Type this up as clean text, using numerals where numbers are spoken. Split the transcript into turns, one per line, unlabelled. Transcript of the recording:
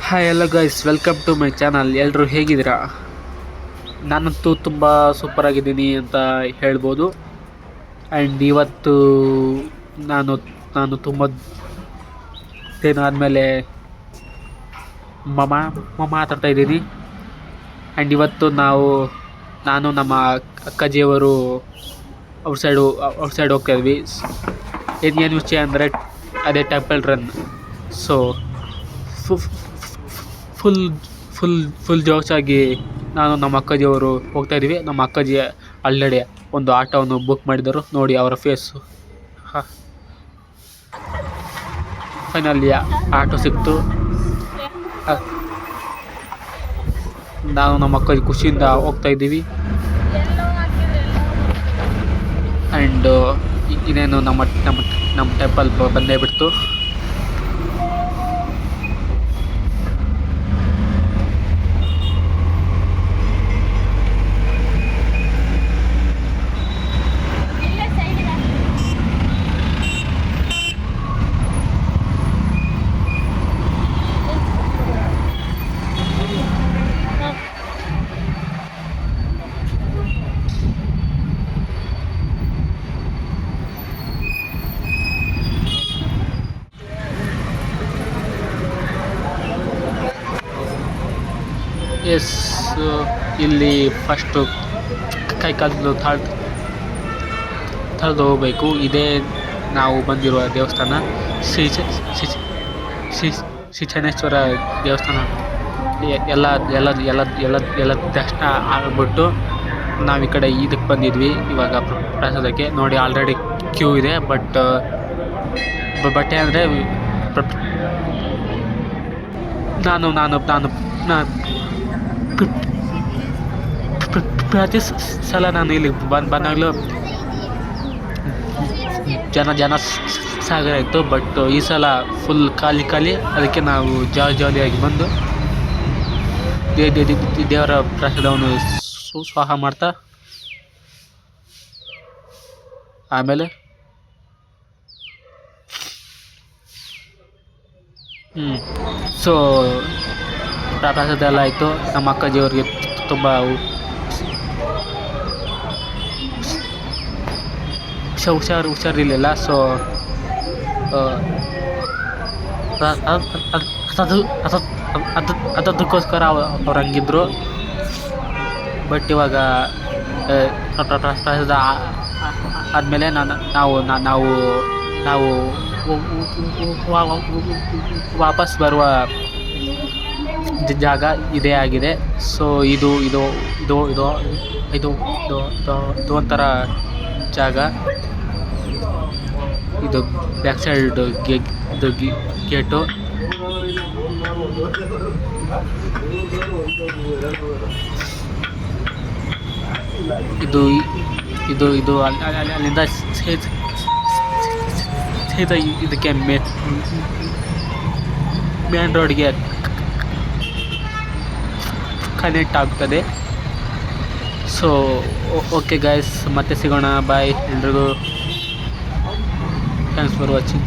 Hi ಎಲ್ಲ guys, welcome to my channel. ಎಲ್ಲರೂ ಹೇಗಿದ್ದೀರಾ? ನಾನಂತೂ ತುಂಬ ಸೂಪರಾಗಿದ್ದೀನಿ ಅಂತ ಹೇಳ್ಬೋದು. ಆ್ಯಂಡ್ ಇವತ್ತು ನಾನು ನಾನು ತುಂಬ ದಿನ ಆದಮೇಲೆ ಮಾತಾಡ್ತಾ ಇದ್ದೀನಿ. ಆ್ಯಂಡ್ ಇವತ್ತು ನಾನು ನಮ್ಮ ಅಕ್ಕಾಜಿಯವರು ಔಟ್ಸೈಡ್ ಹೋಗ್ತಾ ಇದ್ವಿ. ಏನು ವಿಷಯ ಅಂದರೆ ಅದೇ ಟೆಂಪಲ್ ರನ್. ಸೊ ಫುಲ್ ಜೋಶಾಗಿ ನಾನು ನಮ್ಮ ಅಕ್ಕಾಜಿಯವರು ಹೋಗ್ತಾಯಿದ್ವಿ. ನಮ್ಮ ಅಕ್ಕಾಜಿ ಆಲ್ರೆಡಿ ಒಂದು ಆಟೋವನ್ನು ಬುಕ್ ಮಾಡಿದರು. ನೋಡಿ ಅವರ ಫೇಸು. ಫೈನಲಿ ಆಟೋ ಸಿಕ್ತು. ನಾನು ನಮ್ಮ ಅಕ್ಕಾಜಿ ಖುಷಿಯಿಂದ ಹೋಗ್ತಾಯಿದ್ದೀವಿ. ಆ್ಯಂಡ್ ಇನ್ನೇನು ನಮ್ಮ ಟೆಂಪಲ್ ಬಂದೇ ಬಿಡ್ತು. ಎಸ್, ಇಲ್ಲಿ ಫಸ್ಟು ಕೈಕಾಲು ತಳೆದು ಹೋಗಬೇಕು. ಇದೇ ನಾವು ಬಂದಿರುವ ದೇವಸ್ಥಾನ, ಶ್ರೀ ಚನ್ನೇಶ್ವರ ದೇವಸ್ಥಾನ. ಎಲ್ಲ ದರ್ಶನ ಆಗ್ಬಿಟ್ಟು ನಾವು ಈ ಕಡೆ ಇದಕ್ಕೆ ಬಂದಿದ್ವಿ ಇವಾಗ ಪ್ರಸಾದಕ್ಕೆ. ನೋಡಿ ಆಲ್ರೆಡಿ ಕ್ಯೂ ಇದೆ. ಬಟ್ ಅಂದರೆ ನಾನು ಪ್ರತಿ ಸಲ ನಾನು ಇಲ್ಲಿ ಬಂದಾಗಲೂ ಜನ ಸಾಗರ ಇತ್ತು. ಬಟ್ ಈ ಸಲ ಫುಲ್ ಖಾಲಿ. ಅದಕ್ಕೆ ನಾವು ಜಾಲಿಯಾಗಿ ಬಂದು ದೇವರ ಪ್ರಸಾದವನ್ನು ಸ್ವಾಹ ಮಾಡ್ತಾ ಆಮೇಲೆ ಸೊ ಪ್ರಸಾದ ಎಲ್ಲ ಆಯಿತು. ನಮ್ಮ ಅಕ್ಕಾಜಿಯವ್ರಿಗೆ ತುಂಬ ಹುಷಾರಿರಲಿಲ್ಲ. ಸೊ ಅದಕ್ಕೋಸ್ಕರ ಅವ್ರು ಹಂಗಿದ್ರು. ಬಟ್ ಇವಾಗ ಪ್ರಸಾದ ಆದಮೇಲೆ ನಾವು ವಾಪಸ್ ಬರುವ ಜಾಗ ಇದೇ ಆಗಿದೆ. ಸೊ ಇದು ಒಂಥರ ಜಾಗ. ಇದು ಬ್ಯಾಕ್ ಸೈಡ್ ಗೇಟು. ಇದು ಅಲ್ಲಿಂದ ಸಹಿತ ಇದಕ್ಕೆ ಮೇನ್ ರೋಡ್ಗೆ ಕನೆಕ್ಟ್ ಆಗ್ತದೆ. ಸೊ ಓಕೆ ಗೈಸ್, ಮತ್ತೆ ಸಿಗೋಣ. ಬಾಯ್ ಎಲ್ರಿಗೂ. Thanks for watching.